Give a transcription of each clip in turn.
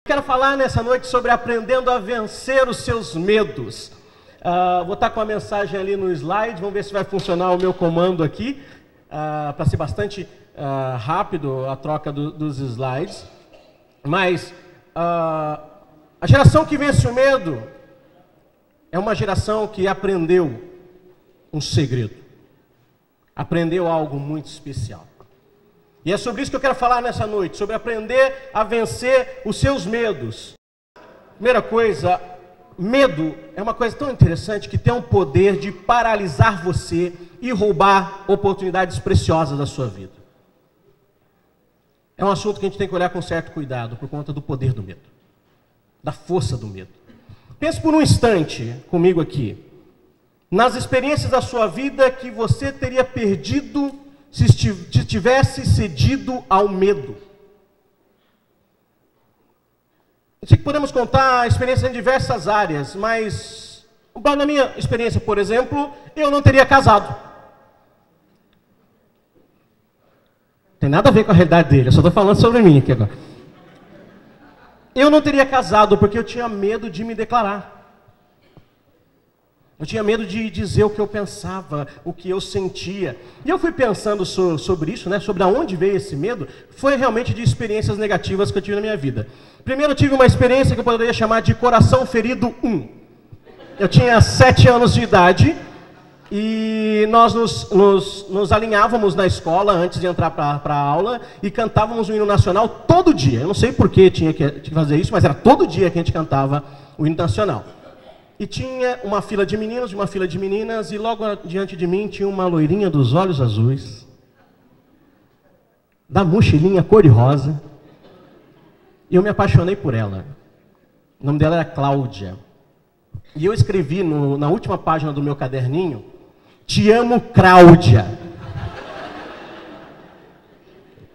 Quero falar nessa noite sobre aprendendo a vencer os seus medos. Vou estar com a mensagem ali no slide, vamos ver se vai funcionar o meu comando aqui, para ser bastante rápido a troca dos slides. Mas a geração que vence o medo é uma geração que aprendeu um segredo, aprendeu algo muito especial. E é sobre isso que eu quero falar nessa noite, sobre aprender a vencer os seus medos. Primeira coisa, medo é uma coisa tão interessante que tem o poder de paralisar você e roubar oportunidades preciosas da sua vida. É um assunto que a gente tem que olhar com certo cuidado por conta do poder do medo, da força do medo. Pense por um instante comigo aqui, nas experiências da sua vida que você teria perdido se tivesse cedido ao medo. Eu sei que podemos contar experiências em diversas áreas, mas na minha experiência, por exemplo, eu não teria casado. Tem nada a ver com a realidade dele, eu só estou falando sobre mim aqui agora. Eu não teria casado porque eu tinha medo de me declarar. Eu tinha medo de dizer o que eu pensava, o que eu sentia. E eu fui pensando sobre isso, né, sobre aonde veio esse medo, foi realmente de experiências negativas que eu tive na minha vida. Primeiro eu tive uma experiência que eu poderia chamar de coração ferido 1. Eu tinha 7 anos de idade e nós nos alinhávamos na escola antes de entrar para a aula e cantávamos o hino nacional todo dia. Eu não sei por que tinha que fazer isso, mas era todo dia que a gente cantava o hino nacional. E tinha uma fila de meninos, uma fila de meninas, e logo diante de mim tinha uma loirinha dos olhos azuis, da mochilinha cor-de-rosa, e eu me apaixonei por ela. O nome dela era Cláudia. E eu escrevi na última página do meu caderninho, "Te amo, Cláudia".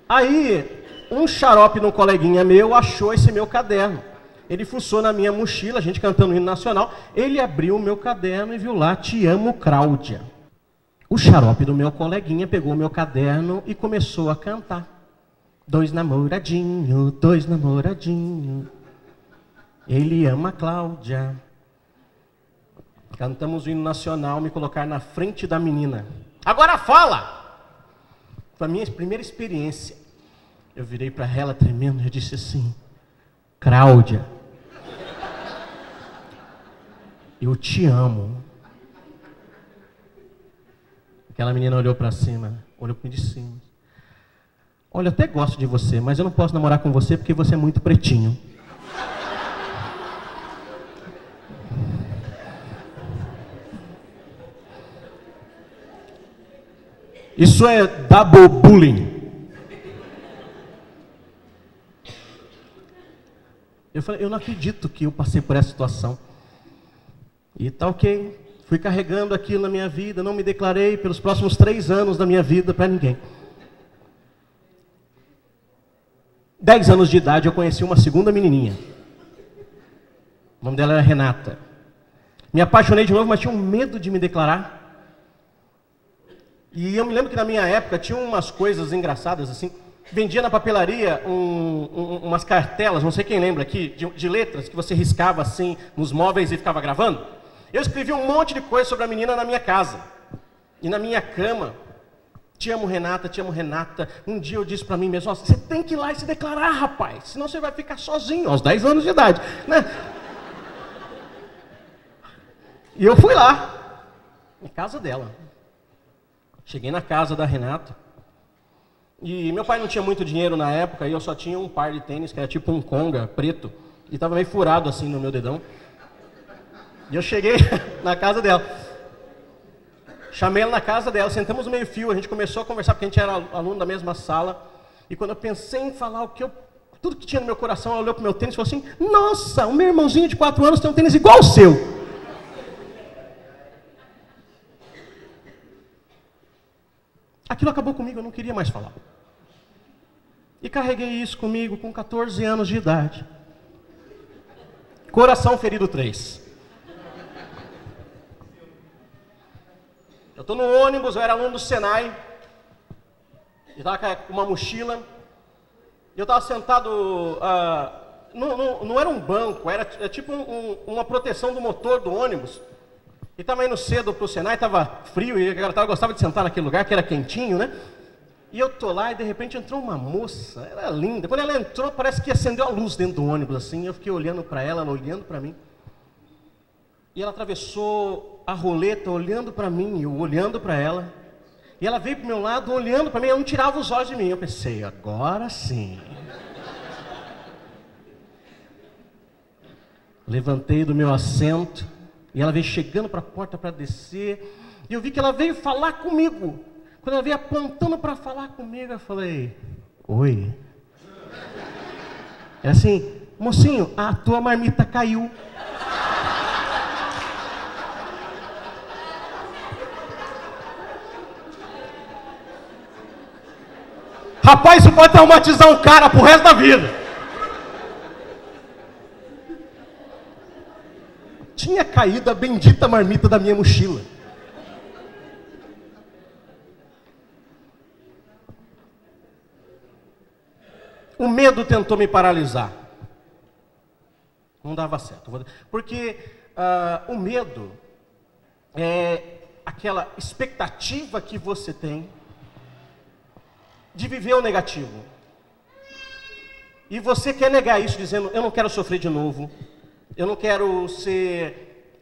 Aí, um xarope no coleguinha meu achou esse meu caderno. Ele fuçou na minha mochila, a gente cantando o hino nacional, ele abriu o meu caderno e viu lá, "Te amo, Cláudia". O xarope do meu coleguinha pegou o meu caderno e começou a cantar. Dois namoradinho, ele ama a Cláudia. Cantamos o hino nacional, me colocar na frente da menina. "Agora fala!" Foi a minha primeira experiência. Eu virei para ela tremendo e disse assim, "Cláudia, eu te amo." Aquela menina olhou para cima, olhou para mim de cima. "Olha, eu até gosto de você, mas eu não posso namorar com você porque você é muito pretinho." Isso é double bullying. Eu falei, eu não acredito que eu passei por essa situação. E tá ok, fui carregando aquilo na minha vida, não me declarei pelos próximos 3 anos da minha vida para ninguém. 10 anos de idade eu conheci uma segunda menininha. O nome dela era Renata. Me apaixonei de novo, mas tinha um medo de me declarar. E eu me lembro que na minha época tinha umas coisas engraçadas assim. Vendia na papelaria umas cartelas, não sei quem lembra aqui, de letras que você riscava assim nos móveis e ficava gravando. Eu escrevi um monte de coisa sobre a menina na minha casa. E na minha cama, "Te amo, Renata, te amo, Renata." Um dia eu disse para mim mesmo, "Você tem que ir lá e se declarar, rapaz, senão você vai ficar sozinho, aos 10 anos de idade." Né? E eu fui lá, na casa dela. Cheguei na casa da Renata. E meu pai não tinha muito dinheiro na época, e eu só tinha um par de tênis, que era tipo um conga preto, e estava meio furado assim no meu dedão. E eu cheguei na casa dela. Chamei ela na casa dela, sentamos no meio fio, a gente começou a conversar, porque a gente era aluno da mesma sala. E quando eu pensei em falar tudo que tinha no meu coração, ela olhou pro meu tênis e falou assim, "Nossa, o meu irmãozinho de 4 anos tem um tênis igual ao seu." Aquilo acabou comigo, eu não queria mais falar. E carreguei isso comigo com 14 anos de idade. Coração ferido 3. Eu estou no ônibus, eu era aluno do Senai. Eu estava com uma mochila. E eu estava sentado não era um banco, era tipo uma proteção do motor do ônibus. E estava indo cedo para o Senai, estava frio e a garotada gostava de sentar naquele lugar que era quentinho, né? E eu tô lá e de repente entrou uma moça, ela era linda. Quando ela entrou, parece que acendeu a luz dentro do ônibus, assim. Eu fiquei olhando para ela olhando para mim. E ela atravessou a roleta olhando para mim, eu olhando para ela. E ela veio para o meu lado olhando para mim, ela não tirava os olhos de mim. Eu pensei, agora sim. Levantei do meu assento e ela veio chegando para a porta para descer. E eu vi que ela veio falar comigo. Quando ela veio apontando para falar comigo, eu falei, oi. É assim, mocinho, a tua marmita caiu. Rapaz, isso pode traumatizar um cara pro resto da vida. Tinha caído a bendita marmita da minha mochila. O medo tentou me paralisar. Não dava certo. Porque o medo é aquela expectativa que você tem de viver o negativo. E você quer negar isso dizendo, eu não quero sofrer de novo. Eu não quero ser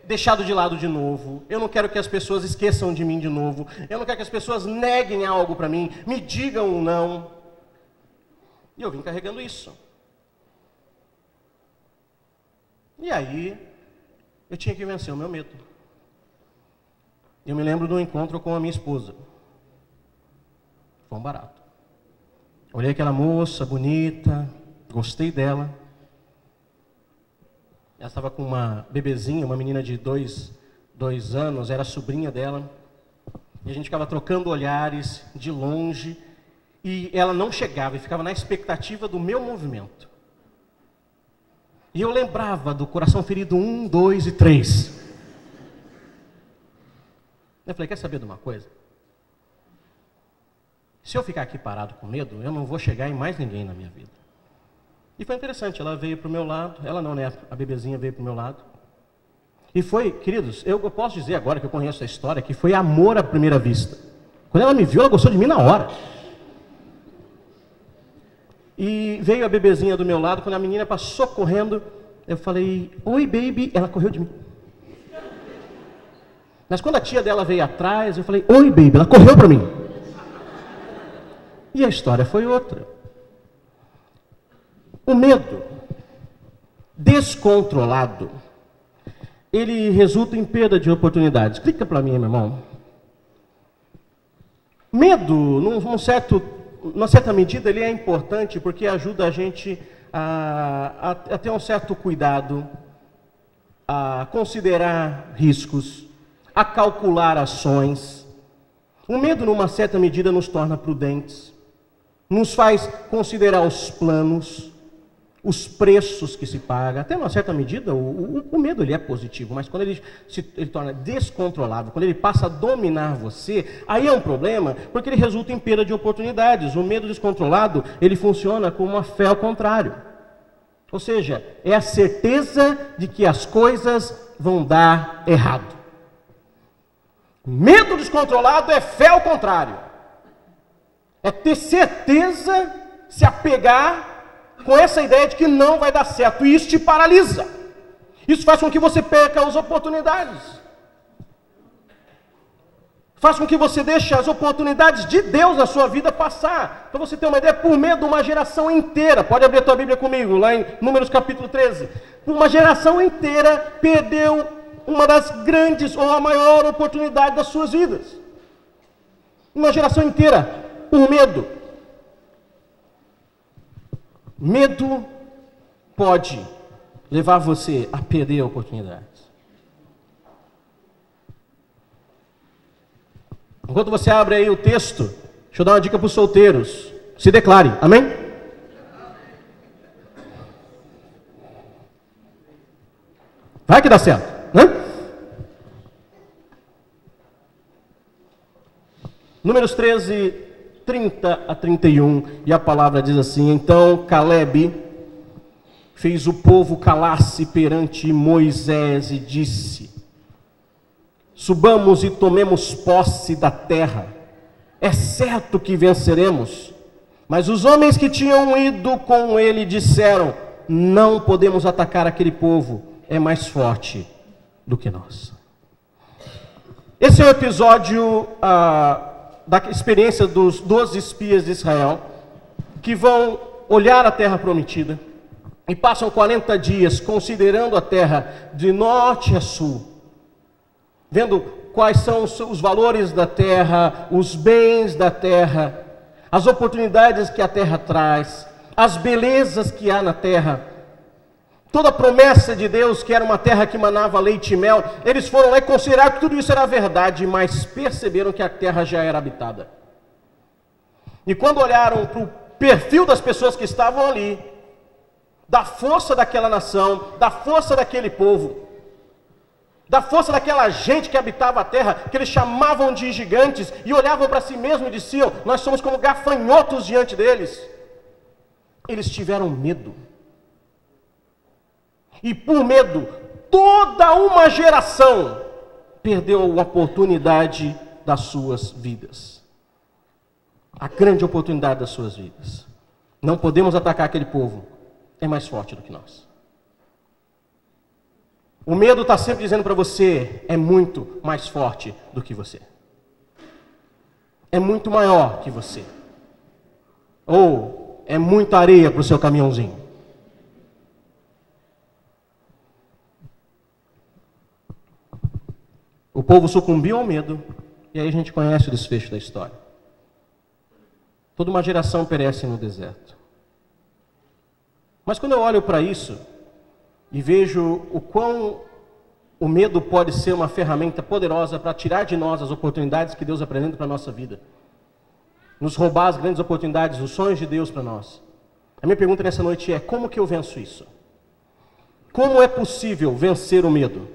deixado de lado de novo. Eu não quero que as pessoas esqueçam de mim de novo. Eu não quero que as pessoas neguem algo para mim, me digam um não. E eu vim carregando isso. E aí, eu tinha que vencer o meu medo. Eu me lembro do encontro com a minha esposa. Foi um barato. Olhei aquela moça bonita, gostei dela. Ela estava com uma bebezinha, uma menina de dois anos, era a sobrinha dela. E a gente ficava trocando olhares de longe. E ela não chegava e ficava na expectativa do meu movimento. E eu lembrava do coração ferido 1, 2 e 3. Eu falei, quer saber de uma coisa? Se eu ficar aqui parado com medo, eu não vou chegar em mais ninguém na minha vida. E foi interessante, ela veio para o meu lado, ela não, né? A bebezinha veio para o meu lado. E foi, queridos, eu posso dizer agora que eu conheço a história, que foi amor à primeira vista. Quando ela me viu, ela gostou de mim na hora. E veio a bebezinha do meu lado, quando a menina passou correndo, eu falei, oi baby, ela correu de mim. Mas quando a tia dela veio atrás, eu falei, oi baby, ela correu para mim. E a história foi outra. O medo descontrolado, ele resulta em perda de oportunidades. Clica para mim, meu irmão. Medo, numa certa medida, ele é importante porque ajuda a gente a ter um certo cuidado, a considerar riscos, a calcular ações. O medo, numa certa medida, nos torna prudentes, nos faz considerar os planos, os preços que se paga. Até uma certa medida, o medo ele é positivo, mas quando ele torna descontrolável, quando ele passa a dominar você, aí é um problema, porque ele resulta em perda de oportunidades. O medo descontrolado, ele funciona como uma fé ao contrário. Ou seja, é a certeza de que as coisas vão dar errado. Medo descontrolado é fé ao contrário. É ter certeza, se apegar com essa ideia de que não vai dar certo, e isso te paralisa. Isso faz com que você perca as oportunidades. Faz com que você deixe as oportunidades de Deus na sua vida passar. Para você ter uma ideia, por medo, uma geração inteira, pode abrir a tua Bíblia comigo, lá em Números capítulo 13. Uma geração inteira perdeu uma das grandes ou a maior oportunidade das suas vidas. Uma geração inteira, por medo. Medo pode levar você a perder oportunidades. Enquanto você abre aí o texto, deixa eu dar uma dica para os solteiros. Se declare, amém? Vai que dá certo, né? Números 13, 30 a 31, e a palavra diz assim: então Calebe fez o povo calar-se perante Moisés e disse: subamos e tomemos posse da terra. É certo que venceremos. Mas os homens que tinham ido com ele disseram: não podemos atacar aquele povo, é mais forte do que nós. Esse é o episódio da experiência dos 12 espias de Israel, que vão olhar a terra prometida e passam 40 dias considerando a terra de norte a sul, vendo quais são os valores da terra, os bens da terra, as oportunidades que a terra traz, as belezas que há na terra, toda a promessa de Deus, que era uma terra que manava leite e mel. Eles foram lá e consideraram que tudo isso era verdade, mas perceberam que a terra já era habitada. E quando olharam para o perfil das pessoas que estavam ali, da força daquela nação, da força daquele povo, da força daquela gente que habitava a terra, que eles chamavam de gigantes, e olhavam para si mesmos e diziam: nós somos como gafanhotos diante deles. Eles tiveram medo. E por medo, toda uma geração perdeu a oportunidade das suas vidas. A grande oportunidade das suas vidas. Não podemos atacar aquele povo, é mais forte do que nós. O medo está sempre dizendo para você: é muito mais forte do que você. É muito maior que você. Ou é muita areia para o seu caminhãozinho. O povo sucumbiu ao medo, e aí a gente conhece o desfecho da história. Toda uma geração perece no deserto. Mas quando eu olho para isso e vejo o quão o medo pode ser uma ferramenta poderosa para tirar de nós as oportunidades que Deus apresenta para a nossa vida, nos roubar as grandes oportunidades, os sonhos de Deus para nós, a minha pergunta nessa noite é: como que eu venço isso? Como é possível vencer o medo?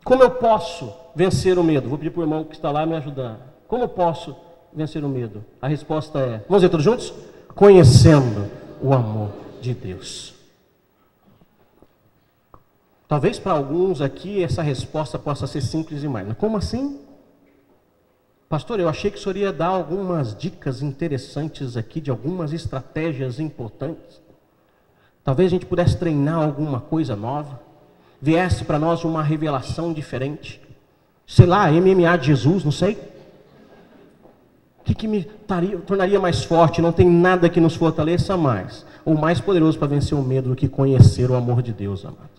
Como eu posso vencer o medo? Vou pedir para o irmão que está lá me ajudar. Como eu posso vencer o medo? A resposta é, vamos dizer todos juntos? Conhecendo o amor de Deus. Talvez para alguns aqui essa resposta possa ser simples demais. Mas como assim? Pastor, eu achei que o senhor ia dar algumas dicas interessantes aqui, de algumas estratégias importantes. Talvez a gente pudesse treinar alguma coisa nova. Viesse para nós uma revelação diferente. Sei lá, MMA de Jesus, não sei. O que me tornaria mais forte? Não tem nada que nos fortaleça mais, ou mais poderoso para vencer o medo do que conhecer o amor de Deus, amado.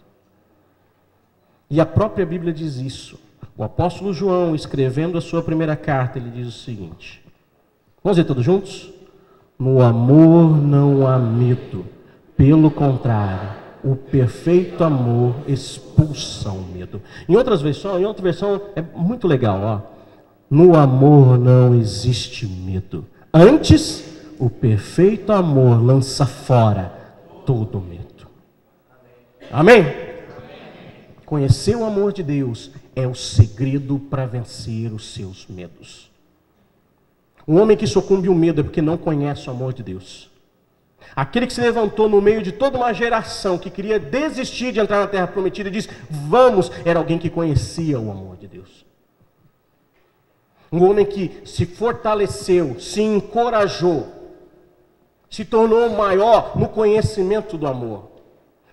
E a própria Bíblia diz isso. O apóstolo João, escrevendo a sua primeira carta, ele diz o seguinte. Vamos dizer todos juntos? No amor não há medo. Pelo contrário, o perfeito amor expulsa o medo. Em outra versão é muito legal, ó. No amor não existe medo. Antes, o perfeito amor lança fora todo medo. Amém? Conhecer o amor de Deus é o segredo para vencer os seus medos. Um homem que sucumbe ao medo é porque não conhece o amor de Deus. Aquele que se levantou no meio de toda uma geração que queria desistir de entrar na terra prometida e disse: vamos, era alguém que conhecia o amor de Deus. Um homem que se fortaleceu, se encorajou, se tornou maior no conhecimento do amor.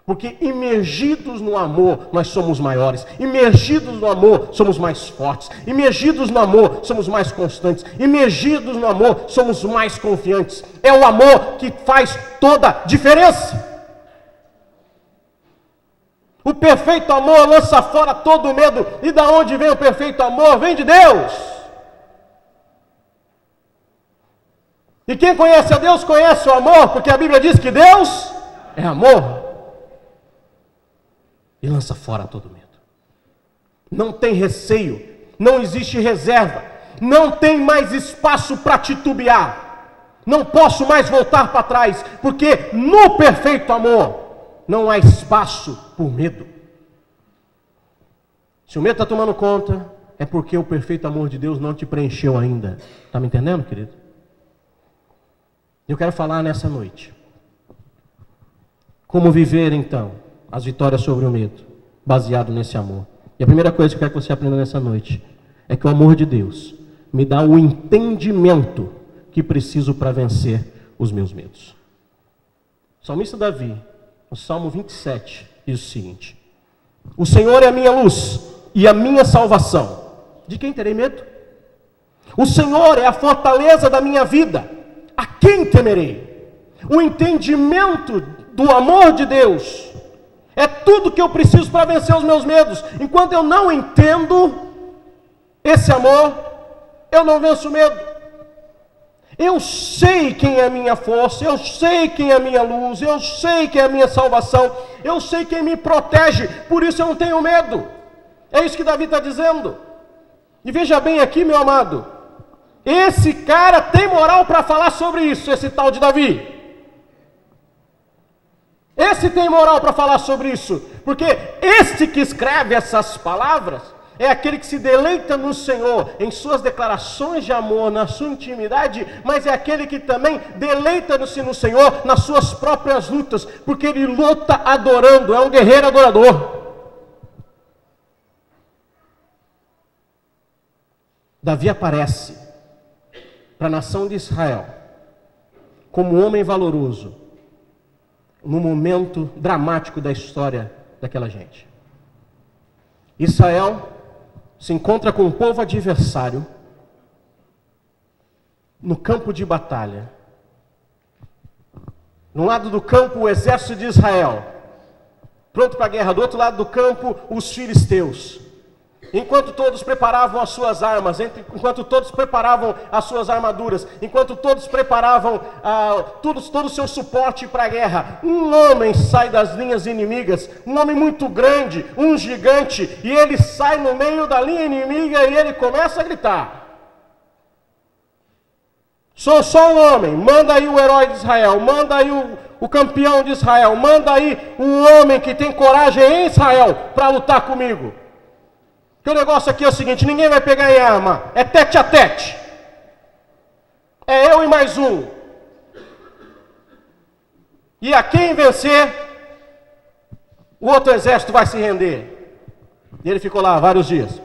Porque imergidos no amor, nós somos maiores. Imergidos no amor, somos mais fortes. Imergidos no amor, somos mais constantes. Imergidos no amor, somos mais confiantes. É o amor que faz toda a diferença. O perfeito amor lança fora todo medo. E da onde vem o perfeito amor? Vem de Deus. E quem conhece a Deus, conhece o amor, porque a Bíblia diz que Deus é amor. E lança fora todo medo. Não tem receio, não existe reserva, não tem mais espaço para titubear. Não posso mais voltar para trás, porque no perfeito amor não há espaço por medo. Se o medo está tomando conta, é porque o perfeito amor de Deus não te preencheu ainda. Está me entendendo, querido? Eu quero falar nessa noite Como viver, então, as vitórias sobre o medo, baseado nesse amor? E a primeira coisa que eu quero que você aprenda nessa noite é que o amor de Deus me dá o entendimento que preciso para vencer os meus medos. O salmista Davi, no Salmo 27, diz o seguinte: o Senhor é a minha luz e a minha salvação. De quem terei medo? O Senhor é a fortaleza da minha vida. A quem temerei? O entendimento do amor de Deus é tudo que eu preciso para vencer os meus medos. Enquanto eu não entendo esse amor, eu não venço o medo. Eu sei quem é a minha força, eu sei quem é a minha luz, eu sei quem é a minha salvação, eu sei quem me protege, por isso eu não tenho medo. É isso que Davi está dizendo. E veja bem aqui, meu amado, esse cara tem moral para falar sobre isso, esse tal de Davi. Esse tem moral para falar sobre isso, porque esse que escreve essas palavras é aquele que se deleita no Senhor, em suas declarações de amor, na sua intimidade, mas é aquele que também deleita-se no Senhor nas suas próprias lutas, porque ele luta adorando, é um guerreiro adorador. Davi aparece para a nação de Israel como um homem valoroso, no momento dramático da história daquela gente. Israel se encontra com um povo adversário no campo de batalha. No lado do campo, o exército de Israel, pronto para a guerra. Do outro lado do campo, os filisteus. Enquanto todos preparavam as suas armas, enquanto todos preparavam as suas armaduras, enquanto todos preparavam todo o seu suporte para a guerra, um homem sai das linhas inimigas, um homem muito grande, um gigante, e ele sai no meio da linha inimiga e ele começa a gritar: sou só um homem, manda aí o herói de Israel, manda aí o campeão de Israel, manda aí um homem que tem coragem em Israel para lutar comigo. Porque o negócio aqui é o seguinte: ninguém vai pegar em arma, é tete a tete. É eu e mais um. E a quem vencer, o outro exército vai se render. E ele ficou lá vários dias.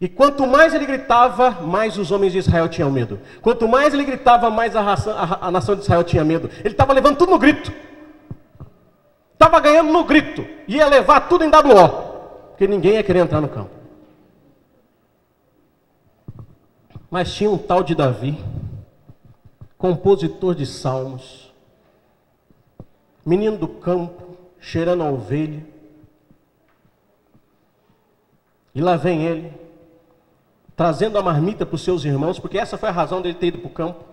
E quanto mais ele gritava, mais os homens de Israel tinham medo. Quanto mais ele gritava, mais a nação de Israel tinha medo. Ele estava levando tudo no grito. Estava ganhando no grito. Ia levar tudo em WO. Porque ninguém ia querer entrar no campo. Mas tinha um tal de Davi, compositor de salmos, menino do campo, cheirando a ovelha. E lá vem ele, trazendo a marmita para os seus irmãos, porque essa foi a razão dele ter ido para o campo.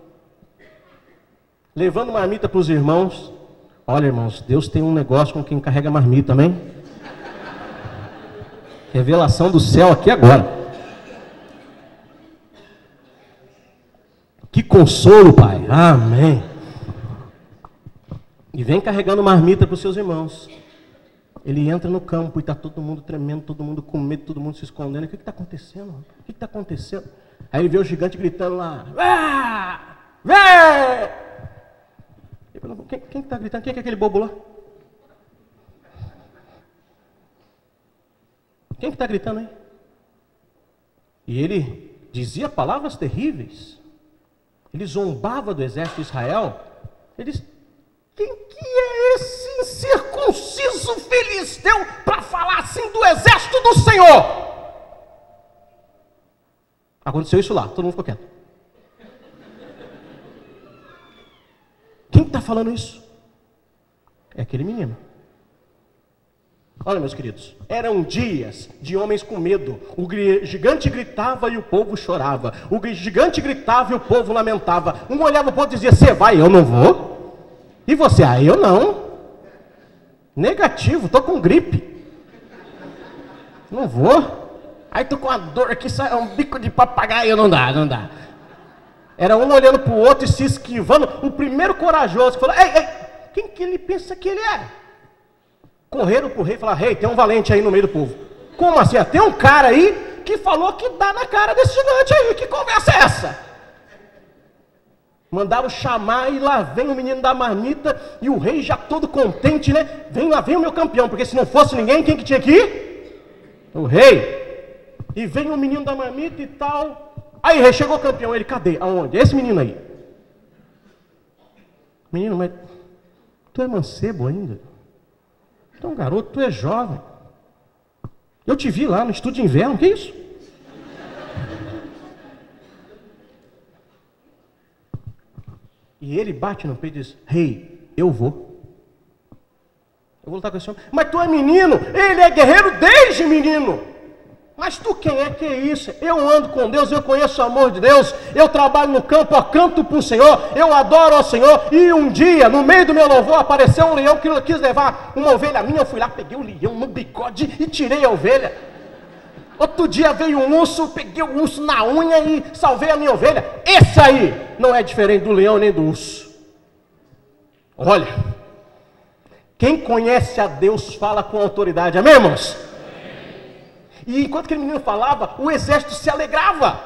Levando marmita para os irmãos. Olha, irmãos, Deus tem um negócio com quem carrega marmita, amém? Revelação do céu aqui agora. Que consolo, Pai. Amém. E vem carregando marmita para os seus irmãos. Ele entra no campo e está todo mundo tremendo, todo mundo com medo, todo mundo se escondendo. O que está acontecendo? O que está acontecendo? Aí ele vê o gigante gritando lá: ah! Vem! Quem está gritando? Quem é aquele bobo lá? Quem que está gritando aí? E ele dizia palavras terríveis. Ele zombava do exército de Israel. Ele disse: quem que é esse incircunciso filisteu para falar assim do exército do Senhor? Aconteceu isso lá, todo mundo ficou quieto. Quem está falando isso? É aquele menino. Olha, meus queridos, eram dias de homens com medo. O gigante gritava e o povo chorava. O gigante gritava e o povo lamentava. Um olhava para o outro e dizia: você vai, eu não vou. E você? Ah, eu não. Negativo, estou com gripe. Não vou. Aí estou com a dor aqui, sai um bico de papagaio. Não dá, não dá. Era um olhando para o outro e se esquivando. O primeiro corajoso que falou: ei, quem que ele pensa que ele é? Correram pro rei e falaram: rei, tem um valente aí no meio do povo. Como assim? Tem um cara aí que falou que dá na cara desse gigante aí. Que conversa é essa? Mandaram chamar e lá vem o menino da marmita e o rei já todo contente, né? Vem lá, vem o meu campeão, porque se não fosse ninguém, quem que tinha que ir? O rei. E vem o menino da marmita e tal. Aí, rei, chegou o campeão. Ele, cadê? Aonde? Esse menino aí. Menino, mas tu é mancebo ainda? Tu é um garoto, tu é jovem. Eu te vi lá no estudo de inverno, que isso? E ele bate no peito e diz, rei, eu vou. Eu vou lutar com esse homem. Mas tu é menino, ele é guerreiro desde menino. Mas tu quem é que é isso? Eu ando com Deus, eu conheço o amor de Deus, eu trabalho no campo, eu canto para o Senhor, eu adoro ao Senhor. E um dia, no meio do meu louvor, apareceu um leão que quis levar uma ovelha minha. Eu fui lá, peguei o leão no bigode e tirei a ovelha. Outro dia veio um urso, peguei o urso na unha e salvei a minha ovelha. Esse aí não é diferente do leão nem do urso. Olha, quem conhece a Deus fala com autoridade, amém, irmãos? E enquanto aquele menino falava, o exército se alegrava.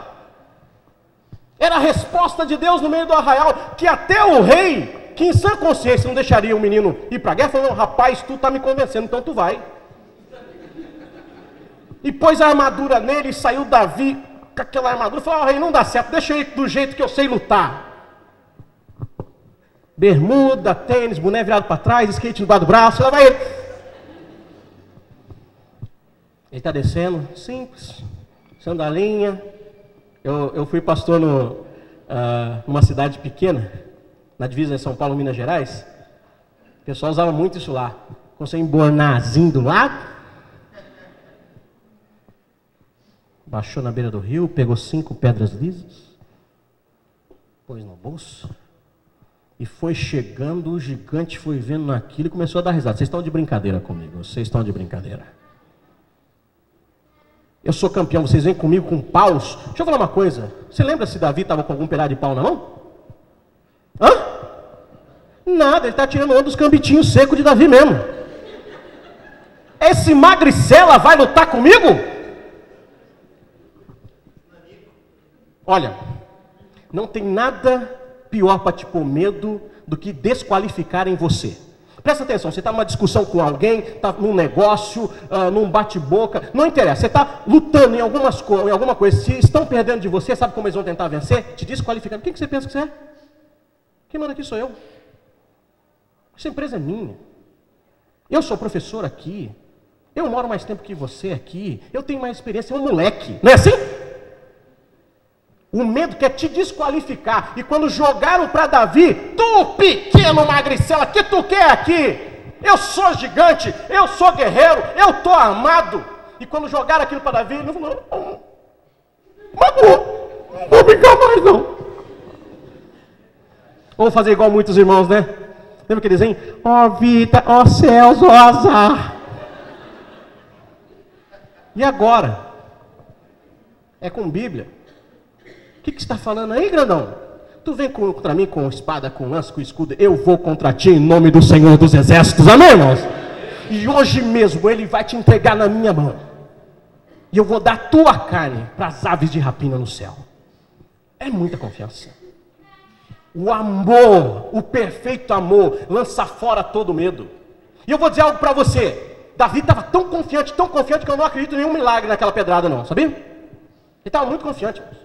Era a resposta de Deus no meio do arraial, que até o rei, que em sã consciência não deixaria o menino ir para a guerra, falou, rapaz, tu está me convencendo, então tu vai. E pôs a armadura nele e saiu Davi com aquela armadura. Falou, rei, não dá certo, deixa eu ir do jeito que eu sei lutar. Bermuda, tênis, boné virado para trás, skate debaixo do braço, lá vai ele. Ele está descendo, simples, sandalinha. Eu fui pastor numa cidade pequena, na divisa de São Paulo, Minas Gerais. O pessoal usava muito isso lá. Com seu embornazinho do lado. Baixou na beira do rio, pegou 5 pedras lisas, pôs no bolso, e foi chegando, o gigante foi vendo naquilo e começou a dar risada. Vocês estão de brincadeira comigo, vocês estão de brincadeira. Eu sou campeão, vocês vêm comigo com paus. Deixa eu falar uma coisa, você lembra se Davi estava com algum pedaço de pau na mão? Hã? Nada, ele está tirando um dos cambitinhos secos de Davi mesmo. Esse magricela vai lutar comigo? Olha, não tem nada pior para te pôr medo do que desqualificarem você. Presta atenção, você está numa discussão com alguém, está num negócio, num bate-boca, não interessa, você está lutando em alguma coisa, se estão perdendo de você, sabe como eles vão tentar vencer? Te desqualificando. Quem que você pensa que você é? Quem manda aqui sou eu. Essa empresa é minha. Eu sou professor aqui, eu moro mais tempo que você aqui, eu tenho mais experiência, é um moleque, não é assim? O medo quer te desqualificar. E quando jogaram para Davi, tu pequeno magricela, que tu quer aqui? Eu sou gigante, eu sou guerreiro, eu estou armado. E quando jogaram aquilo para Davi, ele falou, não vou brincar mais não. Vamos fazer igual muitos irmãos, né? Lembra que eles dizem, ó vida, ó céus, ó azar. E agora? É com Bíblia. O que você está falando aí, grandão? Tu vem contra mim com espada, com lança, com escudo. Eu vou contra ti em nome do Senhor dos Exércitos. Amém, irmãos? E hoje mesmo Ele vai te entregar na minha mão. E eu vou dar tua carne para as aves de rapina no céu. É muita confiança. O amor, o perfeito amor, lança fora todo medo. E eu vou dizer algo para você. Davi estava tão confiante que eu não acredito em nenhum milagre naquela pedrada não, sabia? Ele estava muito confiante, irmãos.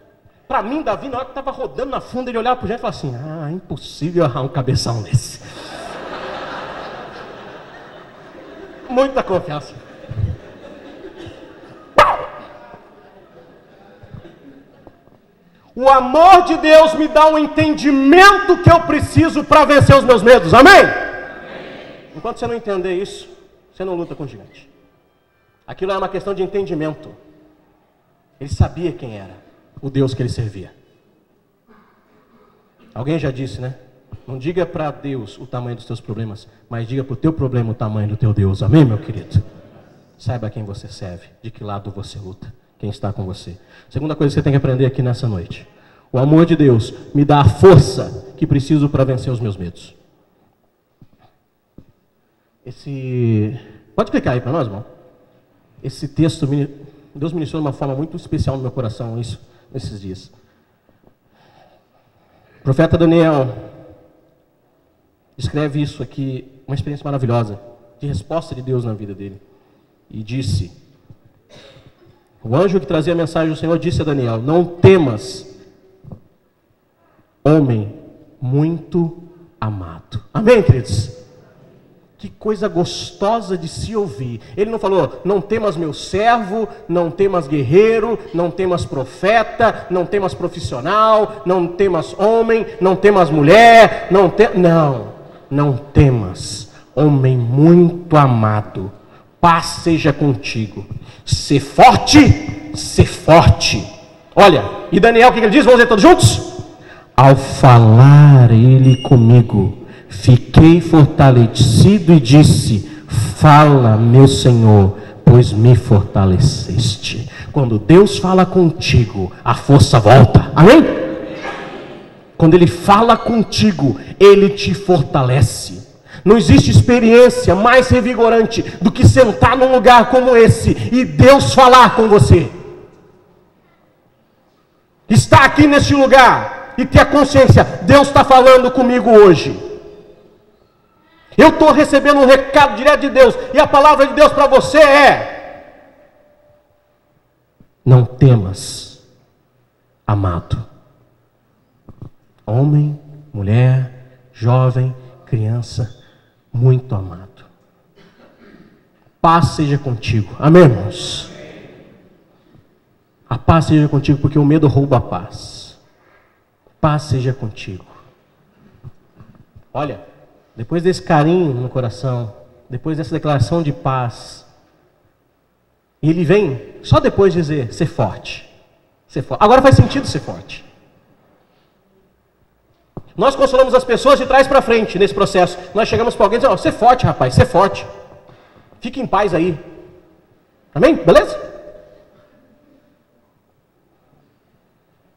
Para mim, Davi, na hora que estava rodando na funda, ele olhava para o gente e falava assim, impossível errar um cabeção desse. Muita confiança. O amor de Deus me dá um entendimento que eu preciso para vencer os meus medos, amém? Enquanto você não entender isso, você não luta com o gigante. Aquilo era uma questão de entendimento. Ele sabia quem era o Deus que ele servia. Alguém já disse, né? Não diga para Deus o tamanho dos teus problemas, mas diga para o teu problema o tamanho do teu Deus. Amém, meu querido? Saiba quem você serve, de que lado você luta, quem está com você. Segunda coisa que você tem que aprender aqui nessa noite. O amor de Deus me dá a força que preciso para vencer os meus medos. Pode clicar aí para nós, irmão? Esse texto, Deus ministrou de uma forma muito especial no meu coração, isso. Nesses dias. profeta Daniel escreve isso aqui, uma experiência maravilhosa, de resposta de Deus na vida dele. E disse, o anjo que trazia a mensagem do Senhor disse a Daniel, não temas, homem muito amado. Amém, queridos? Que coisa gostosa de se ouvir. Ele não falou, não temas meu servo, não temas guerreiro, não temas profeta, não temas profissional, não temas homem, não temas mulher, não temas, homem muito amado, paz seja contigo, ser forte, ser forte. Olha, e Daniel, o que ele diz? Vamos ler todos juntos? Ao falar ele comigo, fiquei fortalecido e disse, fala meu Senhor, pois me fortaleceste. Quando Deus fala contigo, a força volta, amém? Quando Ele fala contigo, Ele te fortalece. Não existe experiência mais revigorante do que sentar num lugar como esse e Deus falar com você. Estar aqui neste lugar e ter a consciência, Deus está falando comigo hoje. Eu estou recebendo um recado direto de Deus, e a palavra de Deus para você é: não temas, amado. Homem, mulher, jovem, criança, muito amado. Paz seja contigo. Amém, irmãos? A paz seja contigo, porque o medo rouba a paz. Paz seja contigo. Olha, depois desse carinho no coração, depois dessa declaração de paz, e ele vem só depois dizer, ser forte. Ser forte. Agora faz sentido ser forte. Nós consolamos as pessoas de trás para frente nesse processo. Nós chegamos para alguém e dizemos, ser forte, rapaz, ser forte. Fique em paz aí. Amém? Beleza?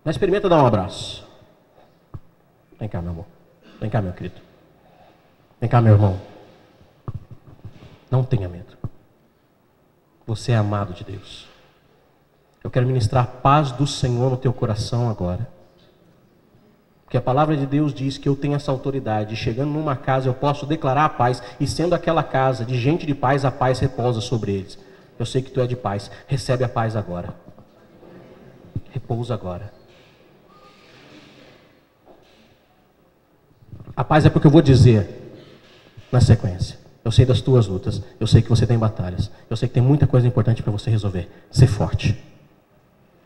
Mas experimenta dar um abraço. Vem cá, meu amor. Vem cá, meu querido. Vem cá, meu irmão. Não tenha medo. Você é amado de Deus. Eu quero ministrar a paz do Senhor no teu coração agora. Porque a palavra de Deus diz que eu tenho essa autoridade. Chegando numa casa eu posso declarar a paz. E sendo aquela casa de gente de paz, a paz repousa sobre eles. Eu sei que tu é de paz. Recebe a paz agora. Repousa agora. A paz é porque eu vou dizer na sequência. Eu sei das tuas lutas. Eu sei que você tem batalhas. Eu sei que tem muita coisa importante para você resolver. Ser forte.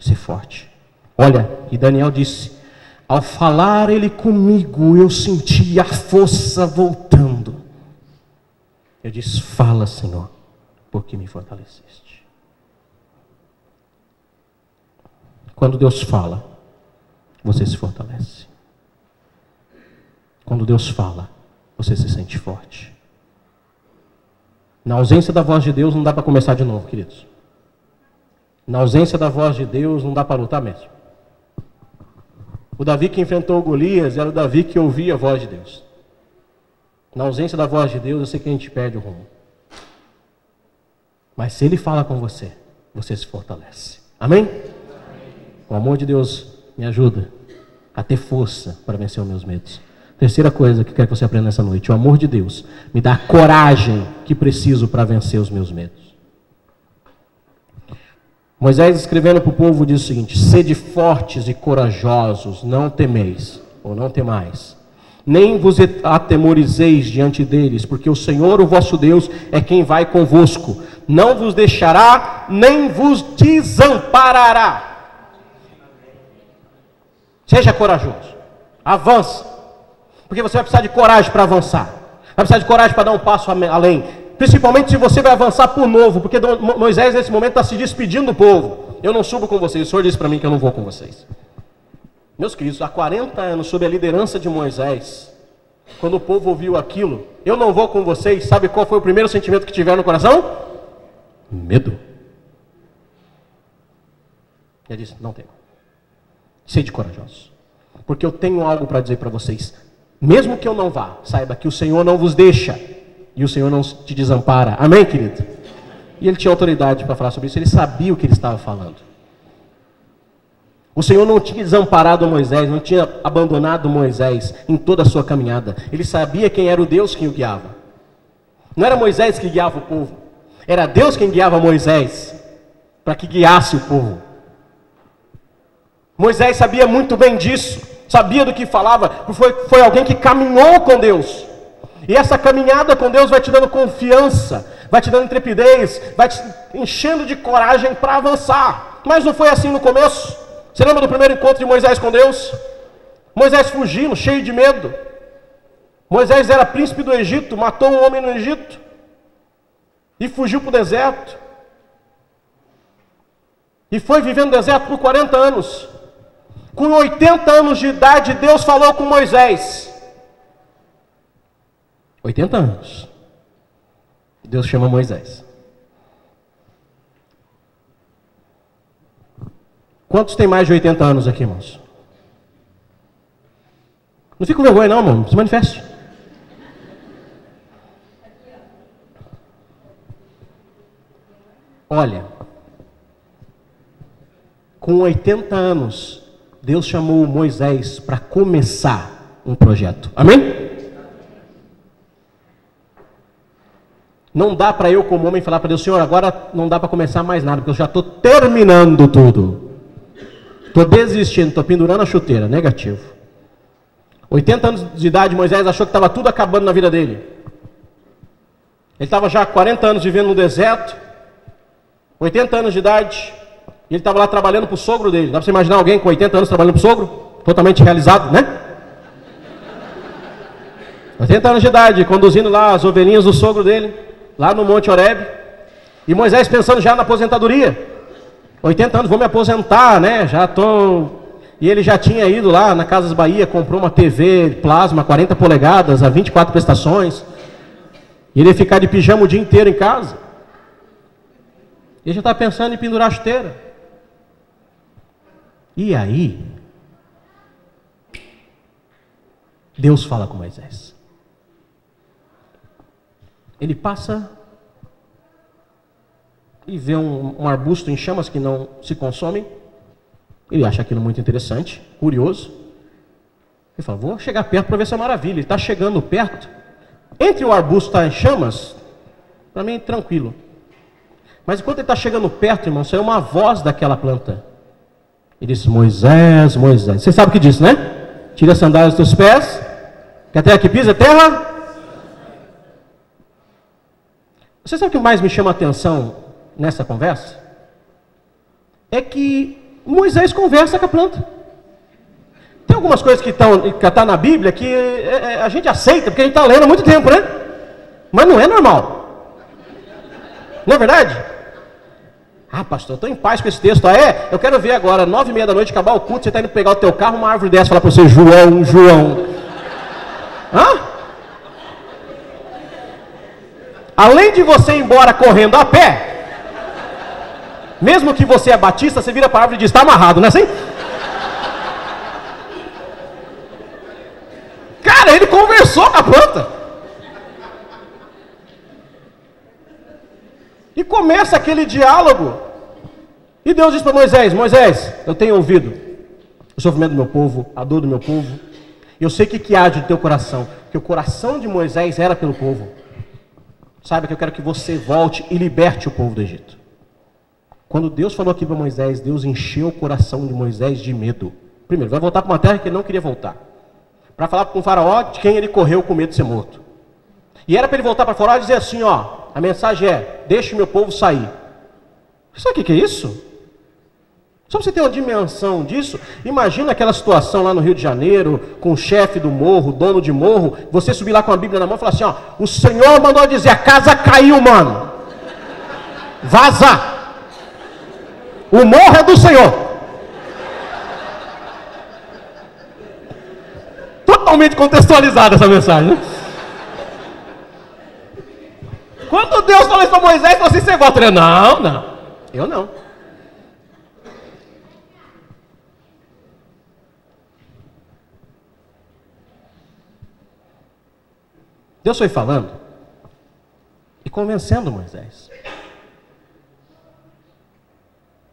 Ser forte. Olha, e Daniel disse, ao falar ele comigo, eu senti a força voltando. Eu disse, fala, Senhor, porque me fortaleceste. Quando Deus fala, você se fortalece. Quando Deus fala, você se sente forte. Na ausência da voz de Deus, não dá para começar de novo, queridos. Na ausência da voz de Deus, não dá para lutar mesmo. O Davi que enfrentou Golias era o Davi que ouvia a voz de Deus. Na ausência da voz de Deus, eu sei que a gente perde o rumo. Mas se Ele fala com você, você se fortalece. Amém? Amém. O amor de Deus me ajuda a ter força para vencer os meus medos. Terceira coisa que eu quero que você aprenda nessa noite. O amor de Deus me dá a coragem que preciso para vencer os meus medos. Moisés escrevendo para o povo diz o seguinte, sede fortes e corajosos, não temeis, ou não temais, nem vos atemorizeis diante deles, porque o Senhor, o vosso Deus, é quem vai convosco, não vos deixará, nem vos desamparará. Seja corajoso, avance, porque você vai precisar de coragem para avançar, vai precisar de coragem para dar um passo além, principalmente se você vai avançar por novo, porque Moisés nesse momento está se despedindo do povo. Eu não subo com vocês, o Senhor disse para mim que eu não vou com vocês. Meus queridos, há 40 anos, sob a liderança de Moisés, quando o povo ouviu aquilo, eu não vou com vocês, sabe qual foi o primeiro sentimento que tiveram no coração? Medo. Ele disse, não tenho. Sede corajosos, porque eu tenho algo para dizer para vocês. Mesmo que eu não vá, saiba que o Senhor não vos deixa. E o Senhor não te desampara. Amém, querido? E ele tinha autoridade para falar sobre isso. Ele sabia o que ele estava falando. O Senhor não tinha desamparado Moisés, não tinha abandonado Moisés em toda a sua caminhada. Ele sabia quem era o Deus que o guiava. Não era Moisés que guiava o povo, era Deus quem guiava Moisés, para que guiasse o povo. Moisés sabia muito bem disso, sabia do que falava, foi alguém que caminhou com Deus. E essa caminhada com Deus vai te dando confiança, vai te dando intrepidez, vai te enchendo de coragem para avançar. Mas não foi assim no começo. Você lembra do primeiro encontro de Moisés com Deus? Moisés fugindo, cheio de medo. Moisés era príncipe do Egito, matou um homem no Egito e fugiu para o deserto. E foi vivendo no deserto por 40 anos. Com 80 anos de idade, Deus falou com Moisés. 80 anos. Deus chama Moisés. Quantos tem mais de 80 anos aqui, irmãos? Não fica com vergonha não, irmão. Se manifeste. Olha, com 80 anos, Deus chamou Moisés para começar um projeto. Amém? Não dá para eu, como homem, falar para Deus: Senhor, agora não dá para começar mais nada, porque eu já estou terminando tudo. Estou desistindo, estou pendurando a chuteira. Negativo. 80 anos de idade, Moisés achou que estava tudo acabando na vida dele. Ele estava já há 40 anos vivendo no deserto, 80 anos de idade, e ele estava lá trabalhando para o sogro dele. Dá para você imaginar alguém com 80 anos trabalhando para o sogro? Totalmente realizado, né? 80 anos de idade, conduzindo lá as ovelhinhas do sogro dele, lá no Monte Horebe. E Moisés pensando já na aposentadoria. 80 anos, vou me aposentar, né? Já estou... E ele já tinha ido lá na Casas Bahia, comprou uma TV plasma, 40 polegadas, a 24 prestações. E ele ia ficar de pijama o dia inteiro em casa. Ele já está pensando em pendurar a chuteira. E aí, Deus fala com Moisés. Ele passa e vê um arbusto em chamas que não se consomem. Ele acha aquilo muito interessante, curioso. Ele fala: vou chegar perto para ver essa maravilha. Ele está chegando perto. Entre o arbusto estar em chamas, para mim tranquilo. Mas enquanto ele está chegando perto, irmão, saiu uma voz daquela planta. Ele disse: Moisés, Moisés. Você sabe o que disse, né? Tira as sandálias dos teus pés, que a terra que pisa é terra. Você sabe o que mais me chama a atenção nessa conversa? É que Moisés conversa com a planta. Tem algumas coisas que estão na Bíblia que a gente aceita, porque a gente está lendo há muito tempo, né? Mas não é normal. Não é verdade? Ah, pastor, estou em paz com esse texto. Ah, é? Eu quero ver agora, 9h30 da noite, acabar o culto, você está indo pegar o teu carro, uma árvore dessa, falar para você: João, João. Hã? Além de você ir embora correndo a pé, mesmo que você é batista, você vira para a árvore e diz: está amarrado, não é assim? Cara, ele conversou com a planta. E começa aquele diálogo. E Deus diz para Moisés: Moisés, eu tenho ouvido o sofrimento do meu povo, a dor do meu povo. Eu sei o que há de teu coração. Que o coração de Moisés era pelo povo. Saiba que eu quero que você volte e liberte o povo do Egito. Quando Deus falou aqui para Moisés, Deus encheu o coração de Moisés de medo. Primeiro, vai voltar para uma terra que ele não queria voltar. Para falar com o faraó de quem ele correu com medo de ser morto. E era para ele voltar para faraó e dizer assim: ó, a mensagem é: deixe meu povo sair. Sabe o que é isso? Só para você ter uma dimensão disso, imagina aquela situação lá no Rio de Janeiro, com o chefe do morro, dono de morro, você subir lá com a Bíblia na mão e falar assim: ó, o Senhor mandou dizer, a casa caiu, mano. Vaza! O morro é do Senhor. Totalmente contextualizada essa mensagem, né? Quando Deus falou isso para Moisés, falou assim: você volta? Ele: não, não, eu não. Deus foi falando e convencendo Moisés.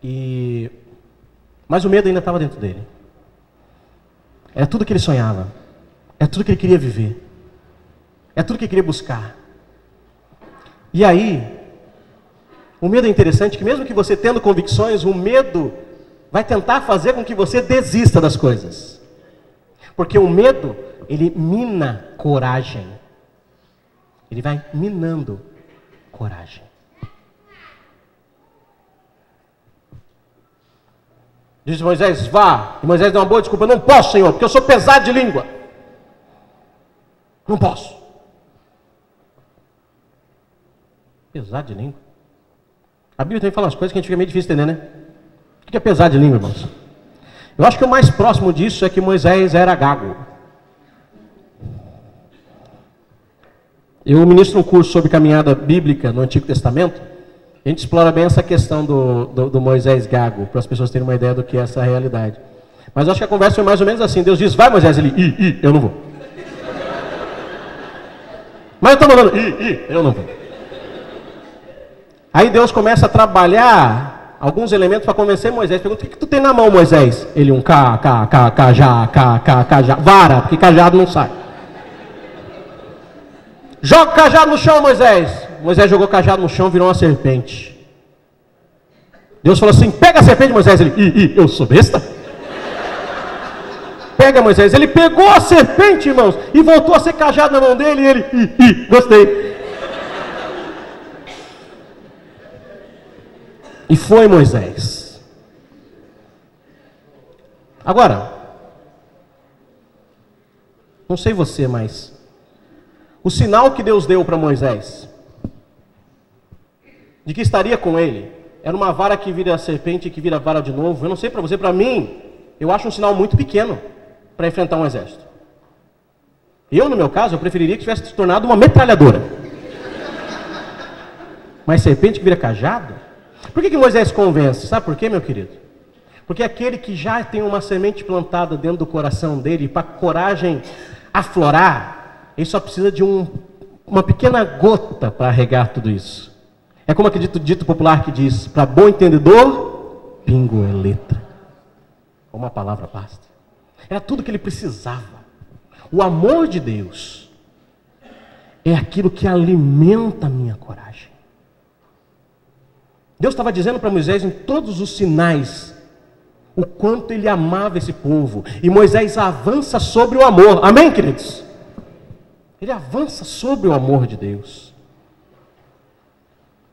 E Mas o medo ainda estava dentro dele. Era tudo que ele sonhava. Era tudo que ele queria viver. Era tudo que ele queria buscar. E aí, o medo é interessante, que mesmo que você tendo convicções, o medo vai tentar fazer com que você desista das coisas. Porque o medo, ele mina coragem. Ele vai minando coragem. Diz Moisés, vá. E Moisés deu uma boa desculpa, não posso, Senhor, porque eu sou pesado de língua. Não posso. Pesado de língua. A Bíblia também fala umas coisas que a gente fica meio difícil de entender, né? O que é pesado de língua, irmãos? Eu acho que o mais próximo disso é que Moisés era gago. Eu ministro um curso sobre caminhada bíblica no Antigo Testamento. A gente explora bem essa questão do Moisés gago, para as pessoas terem uma ideia do que é essa realidade. Mas eu acho que a conversa foi mais ou menos assim. Deus diz, vai Moisés, ele, eu não vou. Mas eu estou mandando, eu não vou. Aí Deus começa a trabalhar alguns elementos para convencer Moisés. Pergunta, o que tu tem na mão, Moisés? Ele, um cajado, vara, porque cajado não sai. Joga o cajado no chão, Moisés. Moisés jogou o cajado no chão, virou uma serpente. Deus falou assim, pega a serpente, Moisés. Ele, eu sou besta? Pega, Moisés. Ele pegou a serpente, irmãos, e voltou a ser cajado na mão dele. E ele, gostei. E foi Moisés. Agora, não sei você, mas o sinal que Deus deu para Moisés, de que estaria com ele, era uma vara que vira serpente e que vira vara de novo. Eu não sei para você, para mim, eu acho um sinal muito pequeno para enfrentar um exército. Eu, no meu caso, eu preferiria que tivesse se tornado uma metralhadora. Mas serpente que vira cajado? Por que Moisés convence? Sabe por quê, meu querido? Porque aquele que já tem uma semente plantada dentro do coração dele, para coragem aflorar, ele só precisa de uma pequena gota para regar tudo isso. É como aquele dito popular que diz, para bom entendedor, pingo é letra. Uma palavra basta. Era tudo que ele precisava. O amor de Deus é aquilo que alimenta a minha coragem. Deus estava dizendo para Moisés em todos os sinais o quanto ele amava esse povo. E Moisés avança sobre o amor. Amém, queridos? Ele avança sobre o amor de Deus.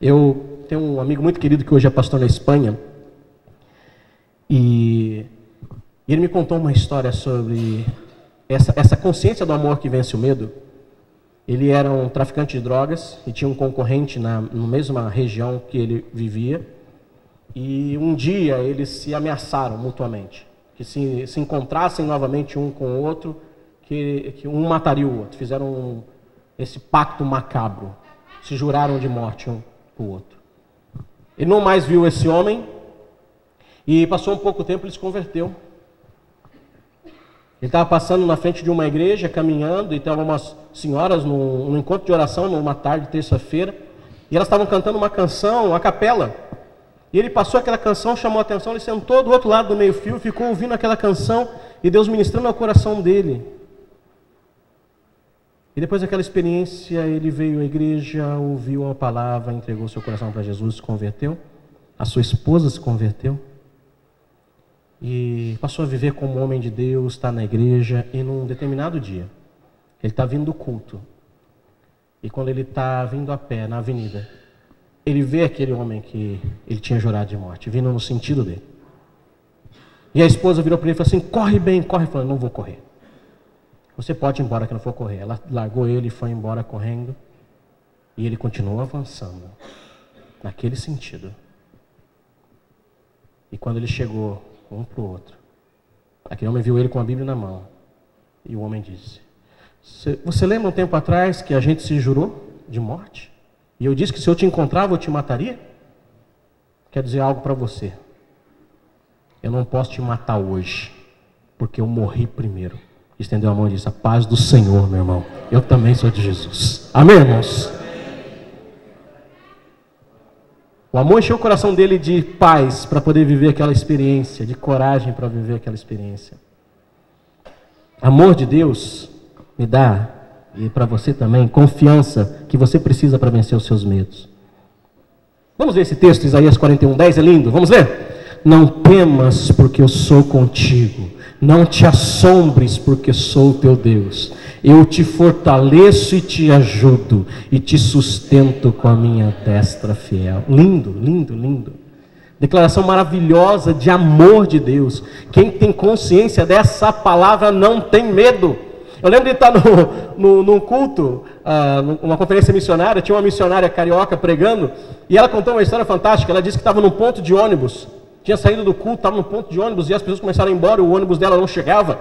Eu tenho um amigo muito querido que hoje é pastor na Espanha. E ele me contou uma história sobre essa consciência do amor que vence o medo. Ele era um traficante de drogas e tinha um concorrente na mesma região que ele vivia. E um dia eles se ameaçaram mutuamente. Que se encontrassem novamente um com o outro, que um mataria o outro. Fizeram esse pacto macabro. Se juraram de morte um para o outro. Ele não mais viu esse homem. E passou um pouco tempo, ele se converteu. Ele estava passando na frente de uma igreja, caminhando, e estavam umas senhoras num encontro de oração, numa tarde, terça-feira, e elas estavam cantando uma canção, a capela. E ele passou aquela canção, chamou a atenção, ele sentou do outro lado do meio-fio, ficou ouvindo aquela canção, e Deus ministrando ao coração dele. E depois daquela experiência, ele veio à igreja, ouviu a palavra, entregou seu coração para Jesus, se converteu. A sua esposa se converteu. E passou a viver como homem de Deus, está na igreja, e num determinado dia, ele está vindo do culto. E quando ele está vindo a pé na avenida, ele vê aquele homem que ele tinha jurado de morte, vindo no sentido dele. E a esposa virou para ele e falou assim, corre bem, corre. Ele falou, não vou correr. Você pode ir embora que eu não for correr. Ela largou ele e foi embora correndo. E ele continuou avançando, naquele sentido. E quando ele chegou um para o outro, aquele homem viu ele com a Bíblia na mão. E o homem disse, você lembra um tempo atrás que a gente se jurou de morte? E eu disse que se eu te encontrava eu te mataria? Quero dizer algo para você. Eu não posso te matar hoje, porque eu morri primeiro. Estendeu a mão e disse, a paz do Senhor, meu irmão. Eu também sou de Jesus. Amém, irmãos? O amor encheu o coração dele de paz para poder viver aquela experiência, de coragem para viver aquela experiência. Amor de Deus me dá, e para você também, confiança que você precisa para vencer os seus medos. Vamos ver esse texto, Isaías 41:10, é lindo, vamos ler? Não temas, porque eu sou contigo. Não te assombres, porque sou teu Deus. Eu te fortaleço e te ajudo, e te sustento com a minha destra fiel. Lindo, lindo, lindo. Declaração maravilhosa de amor de Deus. Quem tem consciência dessa palavra não tem medo. Eu lembro de estar num culto, numa conferência missionária, tinha uma missionária carioca pregando, e ela contou uma história fantástica. Ela disse que estava num ponto de ônibus, tinha saído do culto, estava num ponto de ônibus, e as pessoas começaram a ir embora, o ônibus dela não chegava,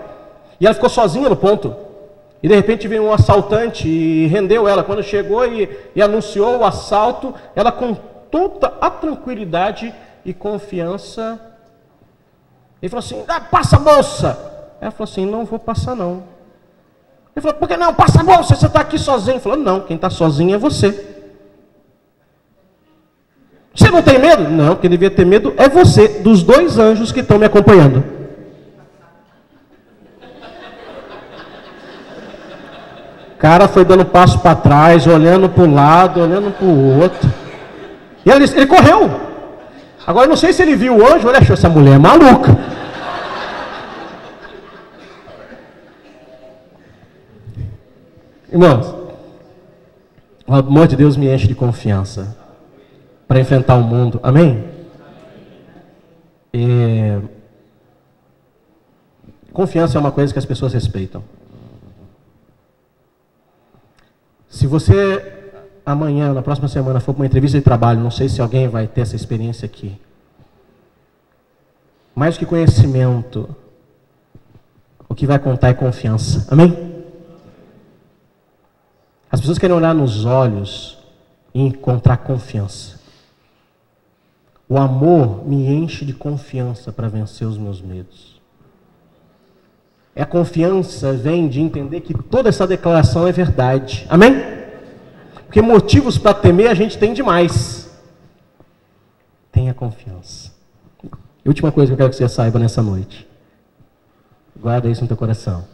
e ela ficou sozinha no ponto, e de repente veio um assaltante e rendeu ela. Quando chegou e anunciou o assalto, ela com toda a tranquilidade e confiança, ele falou assim: passa a bolsa. Ela falou assim: não vou passar não. Ele falou: por que não? Passa a bolsa, você está aqui sozinho. Ele falou: não, quem está sozinho é você. Você não tem medo? Não, quem devia ter medo é você, dos 2 anjos que estão me acompanhando. O cara foi dando passo para trás, olhando para um lado, olhando para o outro. E ele correu. Agora eu não sei se ele viu o anjo, ele achou: essa mulher é maluca. Irmãos, o amor de Deus me enche de confiança para enfrentar o mundo. Amém? Confiança é uma coisa que as pessoas respeitam. Se você amanhã, na próxima semana, for para uma entrevista de trabalho, não sei se alguém vai ter essa experiência aqui. Mais do que conhecimento, o que vai contar é confiança. Amém? As pessoas querem olhar nos olhos e encontrar confiança. O amor me enche de confiança para vencer os meus medos. A confiança vem de entender que toda essa declaração é verdade. Amém? Porque motivos para temer a gente tem demais. Tenha confiança. E última coisa que eu quero que você saiba nessa noite. Guarda isso no teu coração.